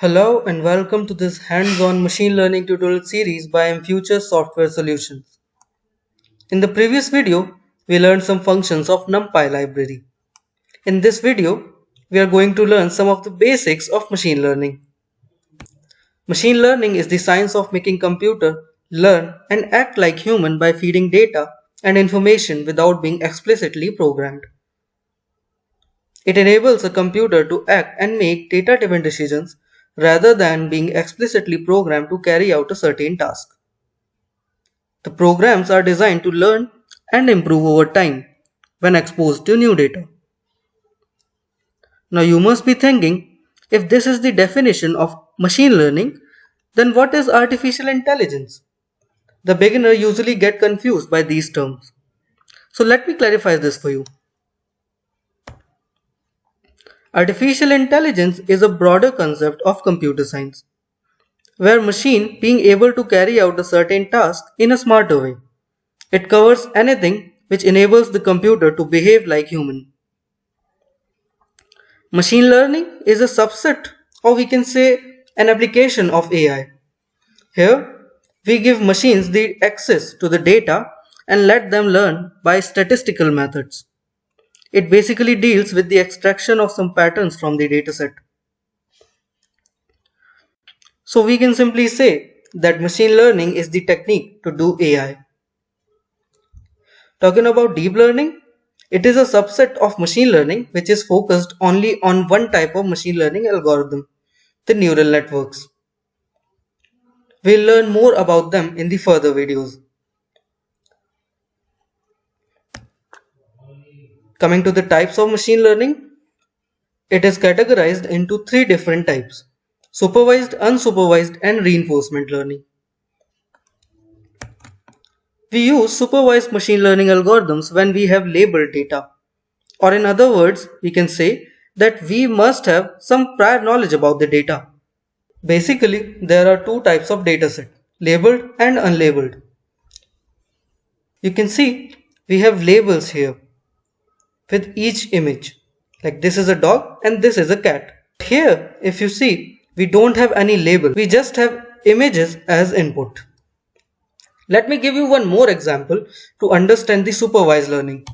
Hello and welcome to this hands-on machine learning tutorial series by Future Software Solutions. In the previous video, we learned some functions of NumPy library. In this video, we are going to learn some of the basics of machine learning. Machine learning is the science of making computer learn and act like human by feeding data and information without being explicitly programmed. It enables a computer to act and make data-driven decisions rather than being explicitly programmed to carry out a certain task. The programs are designed to learn and improve over time when exposed to new data. Now you must be thinking, if this is the definition of machine learning, then what is artificial intelligence? The beginner usually get confused by these terms. So let me clarify this for you. Artificial intelligence is a broader concept of computer science, where machine being able to carry out a certain task in a smarter way. It covers anything which enables the computer to behave like human. Machine learning is a subset, or we can say an application of AI. Here, we give machines the access to the data and let them learn by statistical methods. It basically deals with the extraction of some patterns from the dataset. So we can simply say that machine learning is the technique to do AI. Talking about deep learning, it is a subset of machine learning which is focused only on one type of machine learning algorithm, the neural networks. We'll learn more about them in the further videos. Coming to the types of machine learning, it is categorized into three different types: supervised, unsupervised, and reinforcement learning. We use supervised machine learning algorithms when we have labeled data. Or in other words, we can say that we must have some prior knowledge about the data. Basically, there are two types of dataset, labeled and unlabeled. You can see we have labels here with each image. Like this is a dog and this is a cat. Here, if you see, we don't have any label. We just have images as input. Let me give you one more example to understand the supervised learning.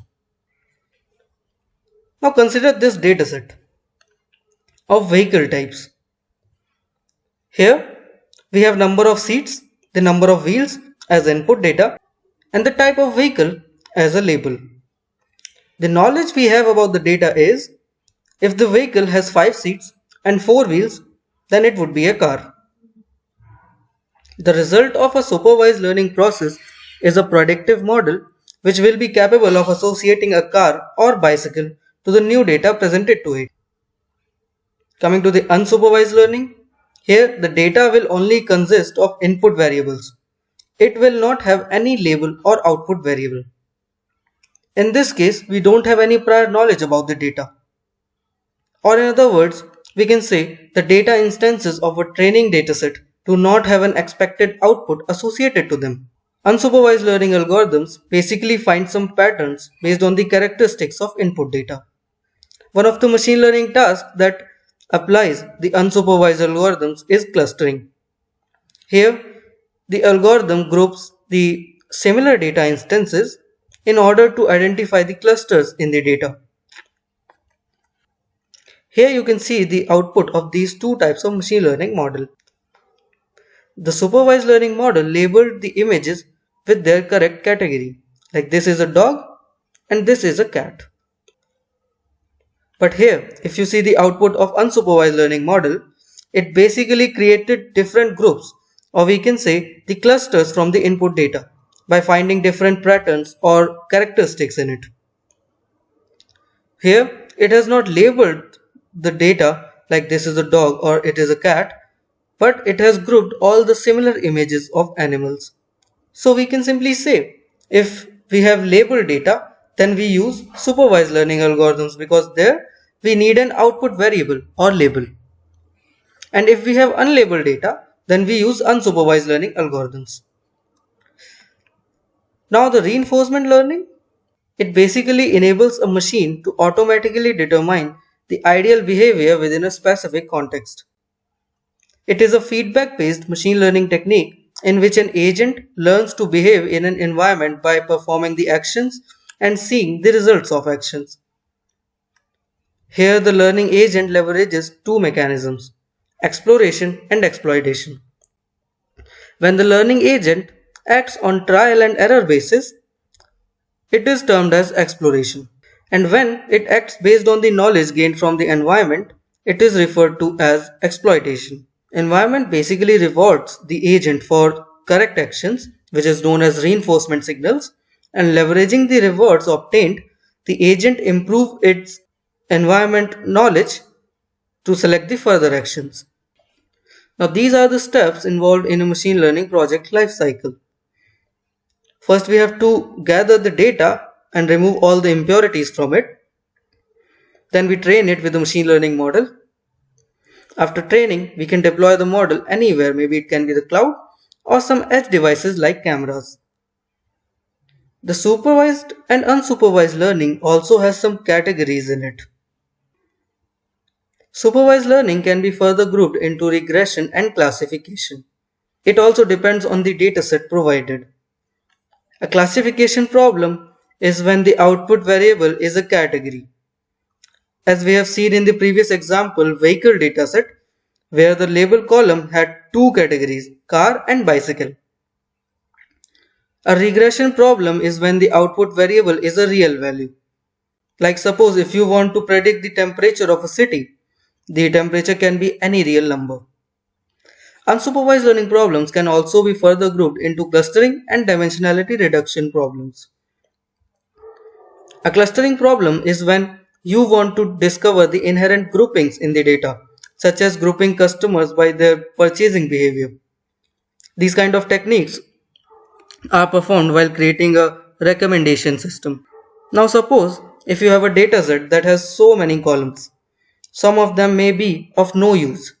Now consider this dataset of vehicle types. Here we have number of seats, the number of wheels as input data, and the type of vehicle as a label. The knowledge we have about the data is, if the vehicle has 5 seats and 4 wheels, then it would be a car. The result of a supervised learning process is a predictive model which will be capable of associating a car or bicycle to the new data presented to it. Coming to the unsupervised learning, here the data will only consist of input variables. It will not have any label or output variable. In this case, we don't have any prior knowledge about the data. Or in other words, we can say the data instances of a training dataset do not have an expected output associated to them. Unsupervised learning algorithms basically find some patterns based on the characteristics of input data. One of the machine learning tasks that applies the unsupervised algorithms is clustering. Here, the algorithm groups the similar data instances in order to identify the clusters in the data. Here you can see the output of these two types of machine learning model. The supervised learning model labeled the images with their correct category, like this is a dog and this is a cat. But here, if you see the output of unsupervised learning model, it basically created different groups, or we can say the clusters from the input data by finding different patterns or characteristics in it. Here, it has not labeled the data like this is a dog or it is a cat, but it has grouped all the similar images of animals. So we can simply say, if we have labeled data, then we use supervised learning algorithms because there we need an output variable or label. And if we have unlabeled data, then we use unsupervised learning algorithms. Now the reinforcement learning, it basically enables a machine to automatically determine the ideal behavior within a specific context. It is a feedback-based machine learning technique in which an agent learns to behave in an environment by performing the actions and seeing the results of actions. Here the learning agent leverages two mechanisms, exploration and exploitation. When the learning agent acts on trial and error basis, it is termed as exploration. And when it acts based on the knowledge gained from the environment, it is referred to as exploitation. Environment basically rewards the agent for correct actions, which is known as reinforcement signals, and leveraging the rewards obtained, the agent improves its environment knowledge to select the further actions. Now these are the steps involved in a machine learning project lifecycle. First we have to gather the data and remove all the impurities from it. Then we train it with a machine learning model. After training, we can deploy the model anywhere, maybe it can be the cloud or some edge devices like cameras. The supervised and unsupervised learning also has some categories in it. Supervised learning can be further grouped into regression and classification. It also depends on the dataset provided. A classification problem is when the output variable is a category. As we have seen in the previous example, vehicle dataset, where the label column had two categories, car and bicycle. A regression problem is when the output variable is a real value. Like suppose if you want to predict the temperature of a city, the temperature can be any real number. Unsupervised learning problems can also be further grouped into clustering and dimensionality reduction problems. A clustering problem is when you want to discover the inherent groupings in the data, such as grouping customers by their purchasing behavior. These kind of techniques are performed while creating a recommendation system. Now suppose if you have a dataset that has so many columns, some of them may be of no use.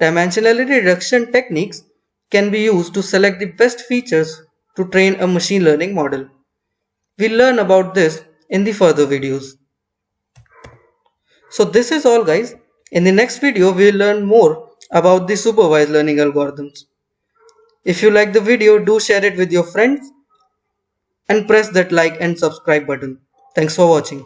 Dimensionality reduction techniques can be used to select the best features to train a machine learning model. We'll learn about this in the further videos. So this is all guys. In the next video we'll learn more about the supervised learning algorithms. If you like the video, do share it with your friends and press that like and subscribe button. Thanks for watching.